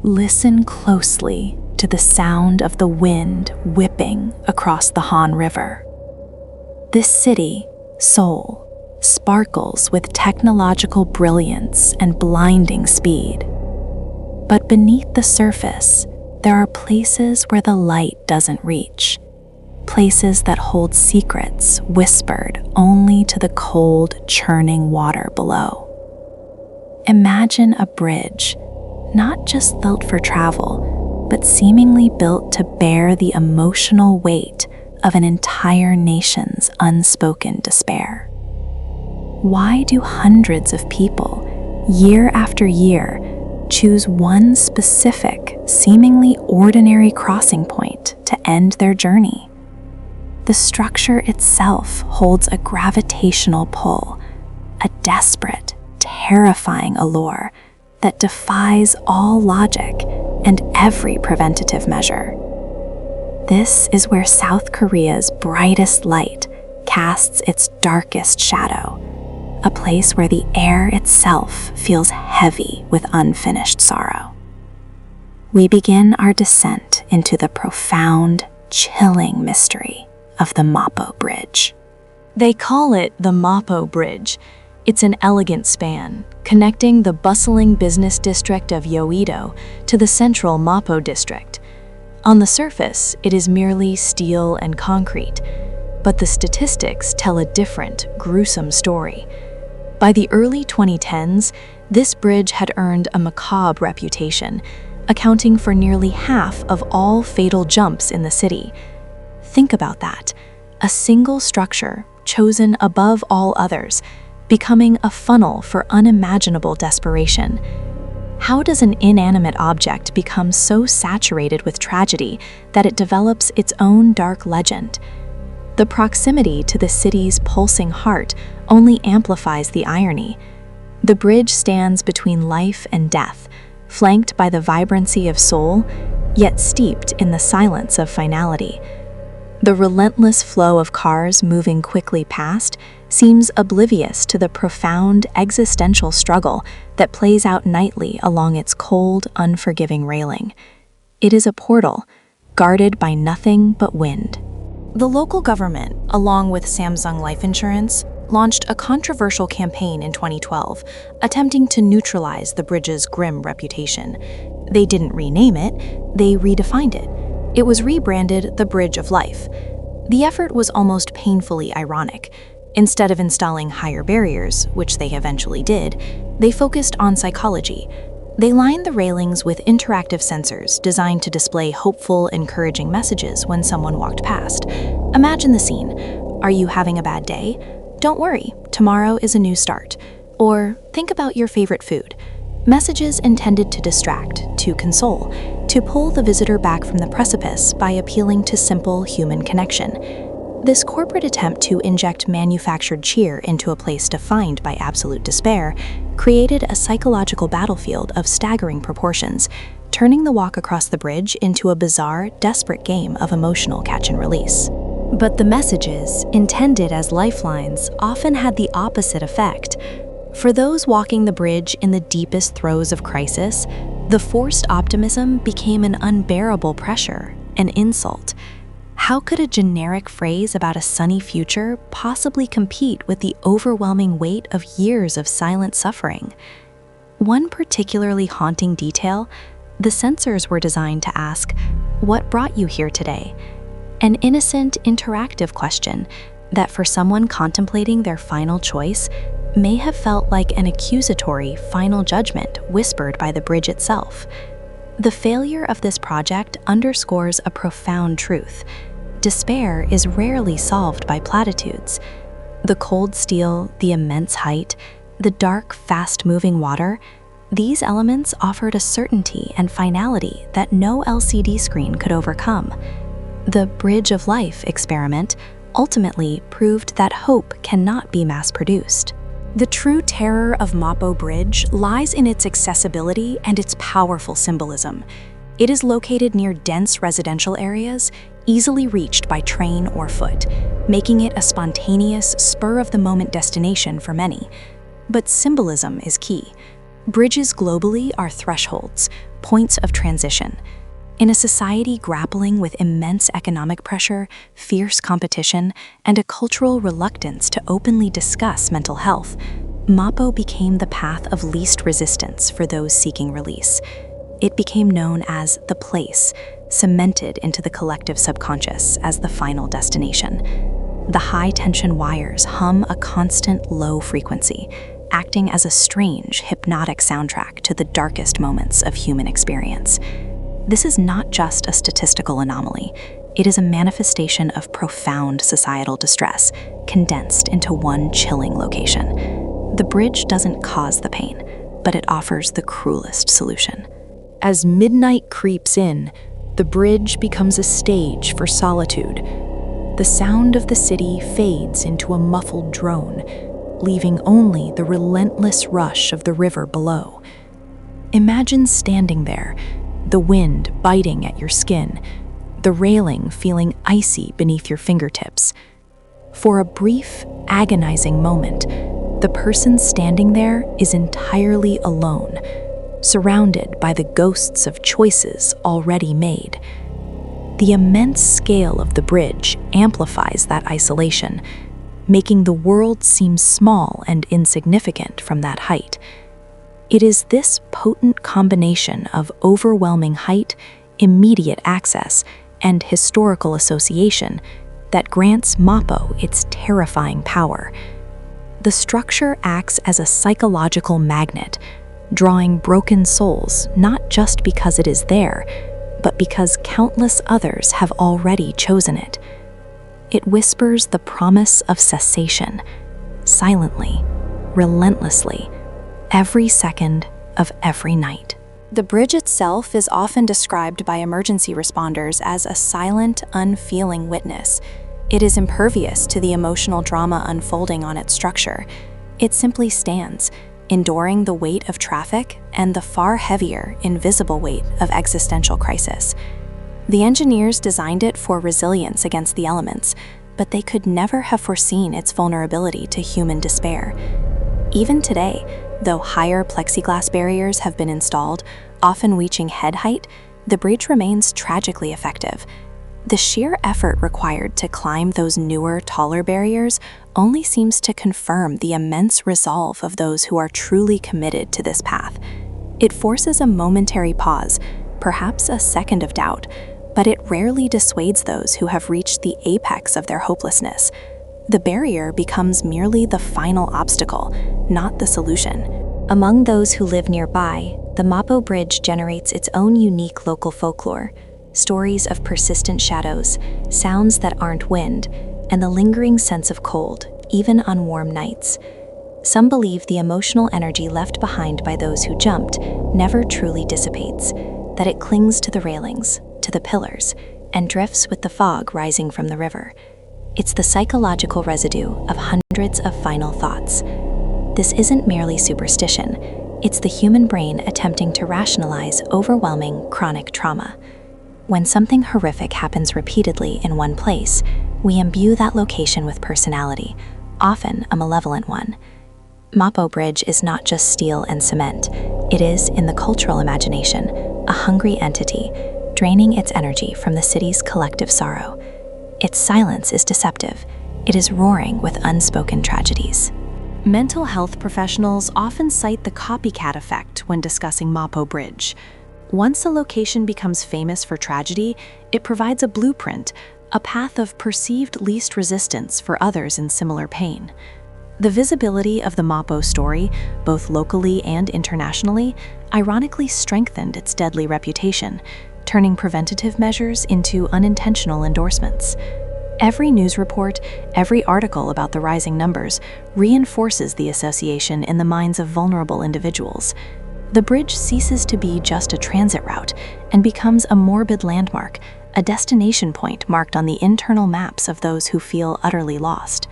Listen closely to the sound of the wind whipping across the Han River. This city, Seoul, sparkles with technological brilliance and blinding speed. But beneath the surface, there are places where the light doesn't reach, places that hold secrets whispered only to the cold, churning water below. Imagine a bridge, not just built for travel, but seemingly built to bear the emotional weight of an entire nation's unspoken despair. Why do hundreds of people, year after year, choose one specific, seemingly ordinary crossing point to end their journey? The structure itself holds a gravitational pull, a desperate, terrifying allure that defies all logic and every preventative measure. This is where South Korea's brightest light casts its darkest shadow, a place where the air itself feels heavy with unfinished sorrow. We begin our descent into the profound, chilling mystery of the Mapo Bridge. They call it the Mapo Bridge. It's an elegant span, connecting the bustling business district of Yeouido to the central Mapo district. On the surface, it is merely steel and concrete, but the statistics tell a different, gruesome story. By the early 2010s, this bridge had earned a macabre reputation, accounting for nearly half of all fatal jumps in the city. Think about that, a single structure chosen above all others, becoming a funnel for unimaginable desperation. How does an inanimate object become so saturated with tragedy that it develops its own dark legend? The proximity to the city's pulsing heart only amplifies the irony. The bridge stands between life and death, flanked by the vibrancy of Seoul, yet steeped in the silence of finality. The relentless flow of cars moving quickly past seems oblivious to the profound existential struggle that plays out nightly along its cold, unforgiving railing. It is a portal, guarded by nothing but wind. The local government, along with Samsung Life Insurance, launched a controversial campaign in 2012, attempting to neutralize the bridge's grim reputation. They didn't rename it, they redefined it. It was rebranded the Bridge of Life. The effort was almost painfully ironic. Instead of installing higher barriers, which they eventually did, they focused on psychology. They lined the railings with interactive sensors designed to display hopeful, encouraging messages when someone walked past. Imagine the scene. Are you having a bad day? Don't worry, tomorrow is a new start. Or think about your favorite food. Messages intended to distract, to console, to pull the visitor back from the precipice by appealing to simple human connection. This corporate attempt to inject manufactured cheer into a place defined by absolute despair created a psychological battlefield of staggering proportions, turning the walk across the bridge into a bizarre, desperate game of emotional catch and release. But the messages, intended as lifelines, often had the opposite effect. For those walking the bridge in the deepest throes of crisis, the forced optimism became an unbearable pressure, an insult. How could a generic phrase about a sunny future possibly compete with the overwhelming weight of years of silent suffering? One particularly haunting detail, the sensors were designed to ask, "What brought you here today?" An innocent, interactive question that for someone contemplating their final choice may have felt like an accusatory final judgment whispered by the bridge itself. The failure of this project underscores a profound truth. Despair is rarely solved by platitudes. The cold steel, the immense height, the dark, fast-moving water, these elements offered a certainty and finality that no LCD screen could overcome. The Bridge of Life experiment ultimately proved that hope cannot be mass-produced. The true terror of Mapo Bridge lies in its accessibility and its powerful symbolism. It is located near dense residential areas, easily reached by train or foot, making it a spontaneous, spur-of-the-moment destination for many. But symbolism is key. Bridges globally are thresholds, points of transition. In a society grappling with immense economic pressure, fierce competition, and a cultural reluctance to openly discuss mental health, Mapo became the path of least resistance for those seeking release. It became known as the place, cemented into the collective subconscious as the final destination. The high-tension wires hum a constant low frequency, acting as a strange, hypnotic soundtrack to the darkest moments of human experience. This is not just a statistical anomaly. It is a manifestation of profound societal distress, condensed into one chilling location. The bridge doesn't cause the pain, but it offers the cruelest solution. As midnight creeps in, the bridge becomes a stage for solitude. The sound of the city fades into a muffled drone, leaving only the relentless rush of the river below. Imagine standing there, the wind biting at your skin, the railing feeling icy beneath your fingertips. For a brief, agonizing moment, the person standing there is entirely alone, surrounded by the ghosts of choices already made. The immense scale of the bridge amplifies that isolation, making the world seem small and insignificant from that height. It is this potent combination of overwhelming height, immediate access, and historical association that grants Mapo its terrifying power. The structure acts as a psychological magnet, drawing broken souls not just because it is there, but because countless others have already chosen it. It whispers the promise of cessation, silently, relentlessly, every second of every night. The bridge itself is often described by emergency responders as a silent, unfeeling witness. It is impervious to the emotional drama unfolding on its structure. It simply stands, enduring the weight of traffic and the far heavier, invisible weight of existential crisis. The engineers designed it for resilience against the elements, but they could never have foreseen its vulnerability to human despair. Even today, though higher plexiglass barriers have been installed, often reaching head height, the bridge remains tragically effective. The sheer effort required to climb those newer, taller barriers only seems to confirm the immense resolve of those who are truly committed to this path. It forces a momentary pause, perhaps a second of doubt, but it rarely dissuades those who have reached the apex of their hopelessness. The barrier becomes merely the final obstacle, not the solution. Among those who live nearby, the Mapo Bridge generates its own unique local folklore. Stories of persistent shadows, sounds that aren't wind, and the lingering sense of cold, even on warm nights. Some believe the emotional energy left behind by those who jumped never truly dissipates, that it clings to the railings, to the pillars, and drifts with the fog rising from the river. It's the psychological residue of hundreds of final thoughts. This isn't merely superstition, it's the human brain attempting to rationalize overwhelming chronic trauma. When something horrific happens repeatedly in one place, we imbue that location with personality, often a malevolent one. Mapo Bridge is not just steel and cement. It is, in the cultural imagination, a hungry entity, draining its energy from the city's collective sorrow. Its silence is deceptive. It is roaring with unspoken tragedies. Mental health professionals often cite the copycat effect when discussing Mapo Bridge. Once a location becomes famous for tragedy, it provides a blueprint, a path of perceived least resistance for others in similar pain. The visibility of the Mapo story, both locally and internationally, ironically strengthened its deadly reputation, turning preventative measures into unintentional endorsements. Every news report, every article about the rising numbers reinforces the association in the minds of vulnerable individuals. The bridge ceases to be just a transit route and becomes a morbid landmark, a destination point marked on the internal maps of those who feel utterly lost.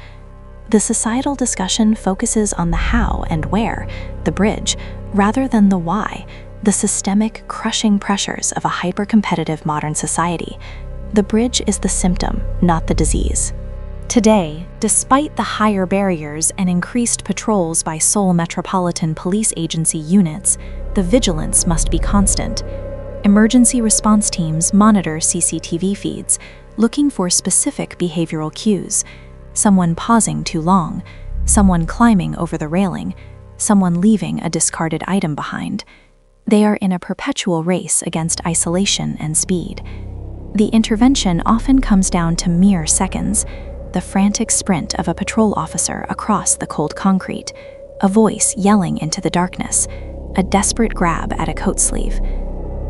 The societal discussion focuses on the how and where, the bridge, rather than the why, the systemic, crushing pressures of a hyper-competitive modern society. The bridge is the symptom, not the disease. Today, despite the higher barriers and increased patrols by Seoul Metropolitan Police Agency units, the vigilance must be constant. Emergency response teams monitor CCTV feeds, looking for specific behavioral cues: someone pausing too long, someone climbing over the railing, someone leaving a discarded item behind. They are in a perpetual race against isolation and speed. The intervention often comes down to mere seconds: the frantic sprint of a patrol officer across the cold concrete, a voice yelling into the darkness, a desperate grab at a coat sleeve.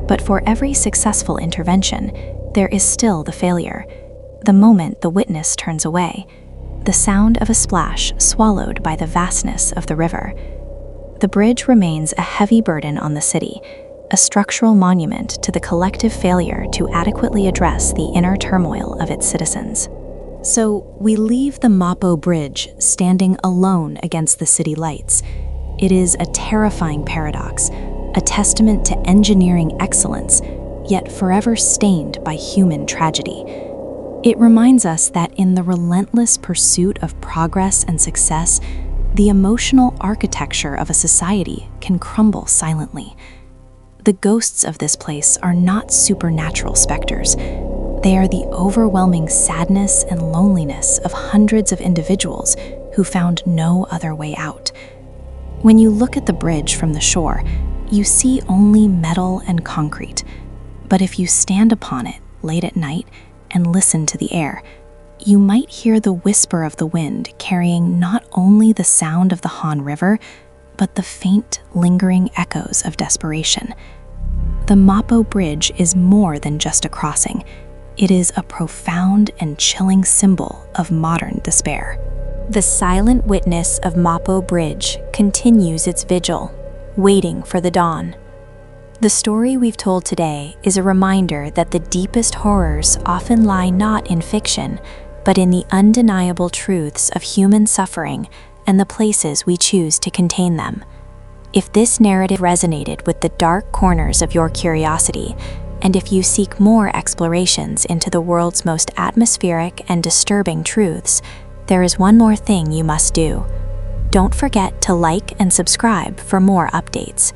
But for every successful intervention, there is still the failure. The moment the witness turns away, the sound of a splash swallowed by the vastness of the river. The bridge remains a heavy burden on the city, a structural monument to the collective failure to adequately address the inner turmoil of its citizens. So we leave the Mapo Bridge standing alone against the city lights. It is a terrifying paradox, a testament to engineering excellence, yet forever stained by human tragedy. It reminds us that in the relentless pursuit of progress and success, the emotional architecture of a society can crumble silently. The ghosts of this place are not supernatural specters. They are the overwhelming sadness and loneliness of hundreds of individuals who found no other way out. When you look at the bridge from the shore, you see only metal and concrete. But if you stand upon it late at night and listen to the air, you might hear the whisper of the wind carrying not only the sound of the Han River, but the faint, lingering echoes of desperation. The Mapo Bridge is more than just a crossing. It is a profound and chilling symbol of modern despair. The silent witness of Mapo Bridge continues its vigil, waiting for the dawn. The story we've told today is a reminder that the deepest horrors often lie not in fiction, but in the undeniable truths of human suffering and the places we choose to contain them. If this narrative resonated with the dark corners of your curiosity, and if you seek more explorations into the world's most atmospheric and disturbing truths, there is one more thing you must do. Don't forget to like and subscribe for more updates.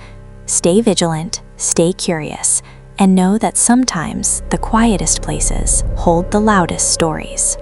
Stay vigilant, stay curious, and know that sometimes the quietest places hold the loudest stories.